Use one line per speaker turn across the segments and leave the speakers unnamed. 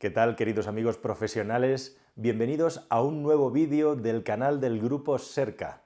¿Qué tal, queridos amigos profesionales? Bienvenidos a un nuevo vídeo del canal del Grupo Serca.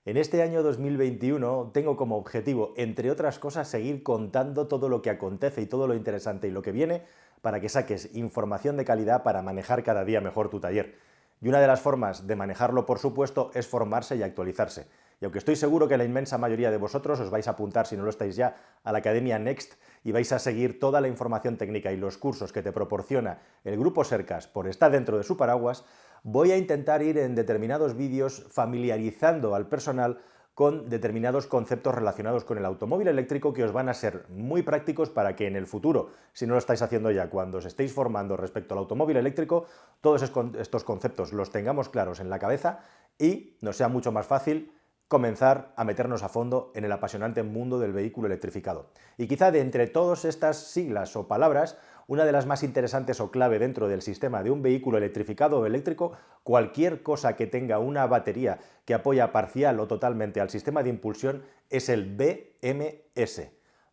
En este año 2021 tengo como objetivo, entre otras cosas, seguir contando todo lo que acontece y todo lo interesante y lo que viene para que saques información de calidad para manejar cada día mejor tu taller. Y una de las formas de manejarlo, por supuesto, es formarse y actualizarse. Y aunque estoy seguro que la inmensa mayoría de vosotros os vais a apuntar, si no lo estáis ya, a la Academia Next y vais a seguir toda la información técnica y los cursos que te proporciona el Grupo Sercas por estar dentro de su paraguas, voy a intentar ir en determinados vídeos familiarizando al personal con determinados conceptos relacionados con el automóvil eléctrico que os van a ser muy prácticos para que en el futuro, si no lo estáis haciendo ya, cuando os estéis formando respecto al automóvil eléctrico, todos estos conceptos los tengamos claros en la cabeza y nos sea mucho más fácil comenzar a meternos a fondo en el apasionante mundo del vehículo electrificado. Y quizá de entre todas estas siglas o palabras, una de las más interesantes o clave dentro del sistema de un vehículo electrificado o eléctrico, cualquier cosa que tenga una batería que apoya parcial o totalmente al sistema de impulsión, es el BMS.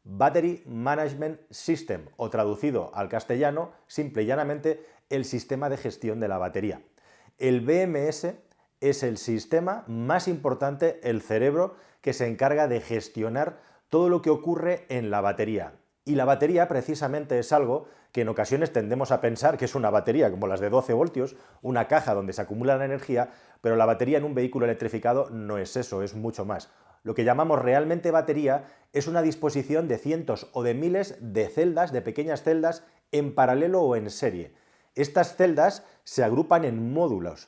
Battery Management System, o traducido al castellano, simple y llanamente, el sistema de gestión de la batería. El BMS es el sistema más importante, el cerebro, que se encarga de gestionar todo lo que ocurre en la batería. Y la batería precisamente es algo que en ocasiones tendemos a pensar que es una batería como las de 12 voltios, una caja donde se acumula la energía, pero la batería en un vehículo electrificado no es eso, es mucho más. Lo que llamamos realmente batería es una disposición de cientos o de miles de celdas, de pequeñas celdas, en paralelo o en serie. Estas celdas se agrupan en módulos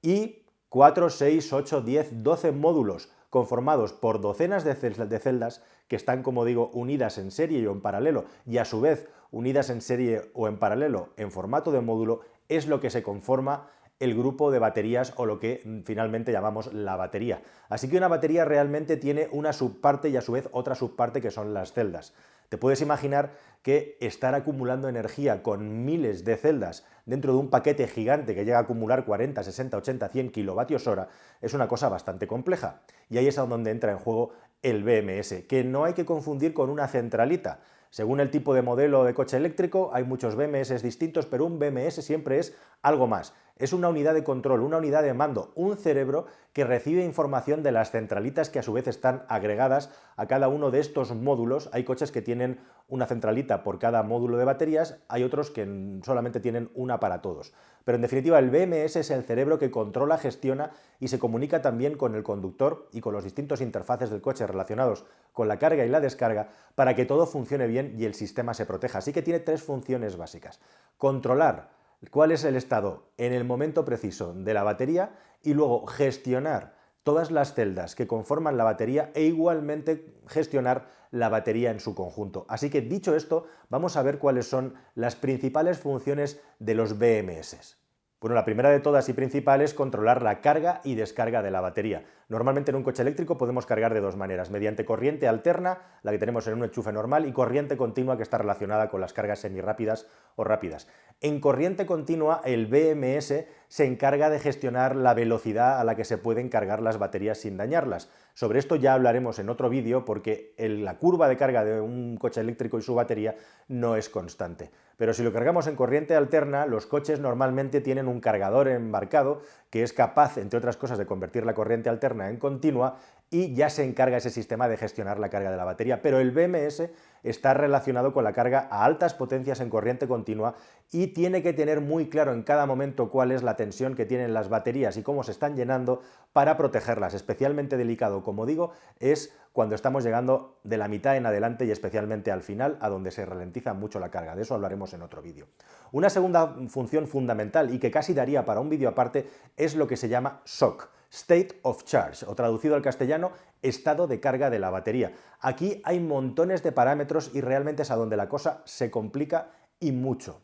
y 4, 6, 8, 10, 12 módulos conformados por docenas de celdas que están, como digo, unidas en serie o en paralelo y a su vez unidas en serie o en paralelo en formato de módulo, es lo que se conforma el grupo de baterías o lo que finalmente llamamos la batería. Así que una batería realmente tiene una subparte y a su vez otra subparte que son las celdas. Te puedes imaginar que estar acumulando energía con miles de celdas dentro de un paquete gigante que llega a acumular 40, 60, 80, 100 kilovatios hora es una cosa bastante compleja. Y ahí es donde entra en juego el BMS, que no hay que confundir con una centralita. Según el tipo de modelo de coche eléctrico, hay muchos BMS distintos, pero un BMS siempre es algo más. Es una unidad de control, una unidad de mando, un cerebro que recibe información de las centralitas que a su vez están agregadas a cada uno de estos módulos. Hay coches que tienen una centralita por cada módulo de baterías, hay otros que solamente tienen una para todos. Pero en definitiva el BMS es el cerebro que controla, gestiona y se comunica también con el conductor y con los distintos interfaces del coche relacionados con la carga y la descarga para que todo funcione bien y el sistema se proteja. Así que tiene tres funciones básicas. Controlar cuál es el estado en el momento preciso de la batería y luego gestionar todas las celdas que conforman la batería e igualmente gestionar la batería en su conjunto. Así que dicho esto, vamos a ver cuáles son las principales funciones de los BMS. Bueno, la primera de todas y principal es controlar la carga y descarga de la batería. Normalmente en un coche eléctrico podemos cargar de dos maneras, mediante corriente alterna, la que tenemos en un enchufe normal, y corriente continua, que está relacionada con las cargas semirápidas o rápidas. En corriente continua, el BMS se encarga de gestionar la velocidad a la que se pueden cargar las baterías sin dañarlas. Sobre esto ya hablaremos en otro vídeo porque la curva de carga de un coche eléctrico y su batería no es constante. Pero si lo cargamos en corriente alterna, los coches normalmente tienen un cargador embarcado que es capaz, entre otras cosas, de convertir la corriente alterna en continua y ya se encarga ese sistema de gestionar la carga de la batería. Pero el BMS está relacionado con la carga a altas potencias en corriente continua y tiene que tener muy claro en cada momento cuál es la tensión que tienen las baterías y cómo se están llenando para protegerlas. Especialmente delicado, como digo, es cuando estamos llegando de la mitad en adelante y especialmente al final, a donde se ralentiza mucho la carga. De eso hablaremos en otro vídeo. Una segunda función fundamental y que casi daría para un vídeo aparte es lo que se llama SOC, State of Charge, o traducido al castellano, estado de carga de la batería. Aquí hay montones de parámetros y realmente es a donde la cosa se complica y mucho.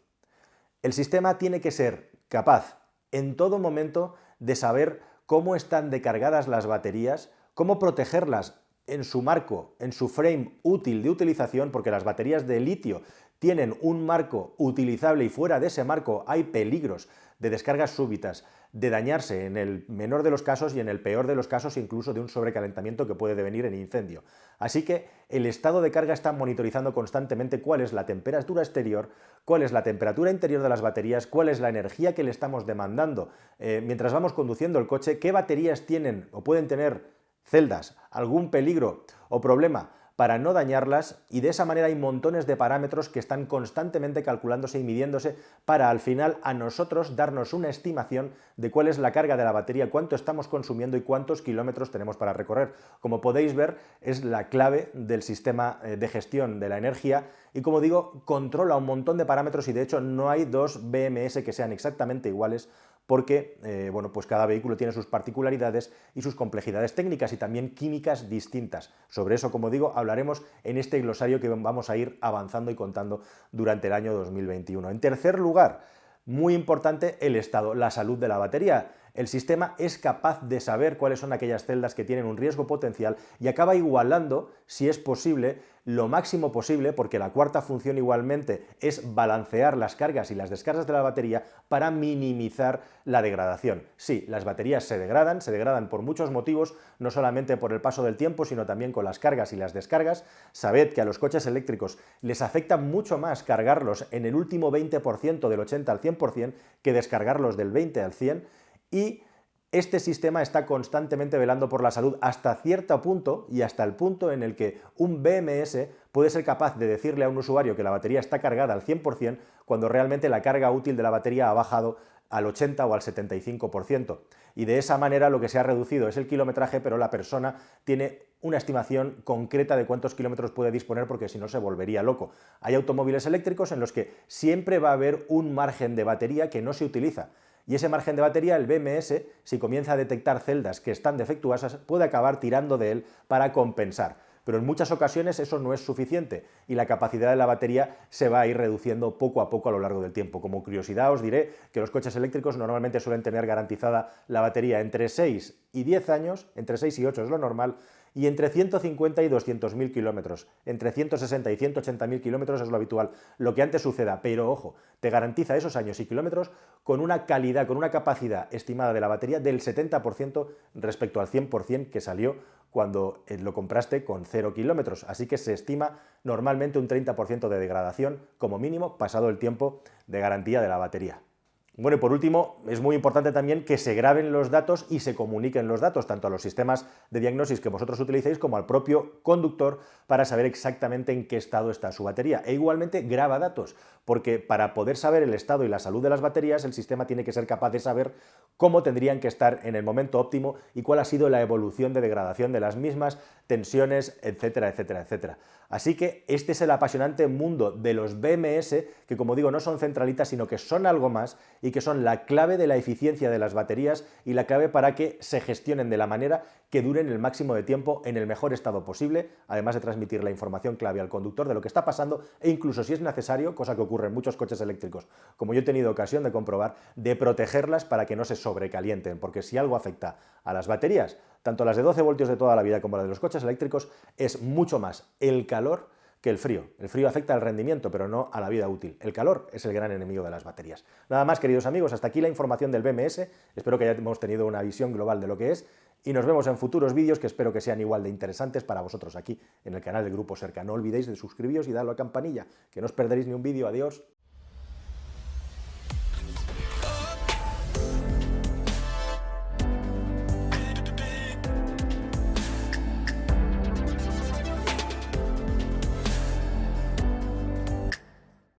El sistema tiene que ser capaz en todo momento de saber cómo están decargadas las baterías, cómo protegerlas en su marco, en su frame útil de utilización, porque las baterías de litio tienen un marco utilizable y fuera de ese marco hay peligros de descargas súbitas, de dañarse en el menor de los casos y en el peor de los casos incluso de un sobrecalentamiento que puede devenir en incendio. Así que el estado de carga está monitorizando constantemente cuál es la temperatura exterior, cuál es la temperatura interior de las baterías, cuál es la energía que le estamos demandando mientras vamos conduciendo el coche, qué baterías tienen o pueden tener celdas, algún peligro o problema para no dañarlas, y de esa manera hay montones de parámetros que están constantemente calculándose y midiéndose para al final a nosotros darnos una estimación de cuál es la carga de la batería, cuánto estamos consumiendo y cuántos kilómetros tenemos para recorrer. Como podéis ver, es la clave del sistema de gestión de la energía y, como digo, controla un montón de parámetros y de hecho no hay dos BMS que sean exactamente iguales porque bueno, pues cada vehículo tiene sus particularidades y sus complejidades técnicas y también químicas distintas. Sobre eso, como digo, hablaremos en este glosario que vamos a ir avanzando y contando durante el año 2021. En tercer lugar, muy importante, el estado, la salud de la batería. El sistema es capaz de saber cuáles son aquellas celdas que tienen un riesgo potencial y acaba igualando, si es posible, lo máximo posible, porque la cuarta función igualmente es balancear las cargas y las descargas de la batería para minimizar la degradación. Sí, las baterías se degradan por muchos motivos, no solamente por el paso del tiempo, sino también con las cargas y las descargas. Sabed que a los coches eléctricos les afecta mucho más cargarlos en el último 20% del 80 al 100% que descargarlos del 20 al 100%, y este sistema está constantemente velando por la salud hasta cierto punto y hasta el punto en el que un BMS puede ser capaz de decirle a un usuario que la batería está cargada al 100% cuando realmente la carga útil de la batería ha bajado al 80 o al 75%. Y de esa manera lo que se ha reducido es el kilometraje, pero la persona tiene una estimación concreta de cuántos kilómetros puede disponer, porque si no se volvería loco. Hay automóviles eléctricos en los que siempre va a haber un margen de batería que no se utiliza. Y ese margen de batería, el BMS, si comienza a detectar celdas que están defectuosas, puede acabar tirando de él para compensar. Pero en muchas ocasiones eso no es suficiente y la capacidad de la batería se va a ir reduciendo poco a poco a lo largo del tiempo. Como curiosidad os diré que los coches eléctricos normalmente suelen tener garantizada la batería entre 6 y 10 años, entre 6 y 8 es lo normal, y entre 150 y 200.000 kilómetros. Entre 160 y 180.000 kilómetros es lo habitual, lo que antes suceda, pero ojo, te garantiza esos años y kilómetros con una calidad, con una capacidad estimada de la batería del 70% respecto al 100% que salió cuando lo compraste con 0 kilómetros. Así que se estima normalmente un 30% de degradación como mínimo pasado el tiempo de garantía de la batería. Bueno, y por último, es muy importante también que se graben los datos y se comuniquen los datos, tanto a los sistemas de diagnosis que vosotros utilicéis como al propio conductor, para saber exactamente en qué estado está su batería. E igualmente graba datos, porque para poder saber el estado y la salud de las baterías, el sistema tiene que ser capaz de saber cómo tendrían que estar en el momento óptimo y cuál ha sido la evolución de degradación de las mismas, tensiones, etcétera, etcétera, etcétera. Así que este es el apasionante mundo de los BMS, que como digo no son centralitas, sino que son algo más y que son la clave de la eficiencia de las baterías y la clave para que se gestionen de la manera que duren el máximo de tiempo en el mejor estado posible, además de transmitir la información clave al conductor de lo que está pasando e incluso, si es necesario, cosa que ocurre en muchos coches eléctricos, como yo he tenido ocasión de comprobar, de protegerlas para que no se sobrecalienten, porque si algo afecta a las baterías, tanto las de 12 voltios de toda la vida como las de los coches eléctricos, es mucho más el calor que el frío. El frío afecta al rendimiento, pero no a la vida útil. El calor es el gran enemigo de las baterías. Nada más, queridos amigos, hasta aquí la información del BMS. Espero que hayamos tenido una visión global de lo que es y nos vemos en futuros vídeos que espero que sean igual de interesantes para vosotros aquí en el canal del Grupo Serca. No olvidéis de suscribiros y darle a la campanilla, que no os perderéis ni un vídeo. Adiós.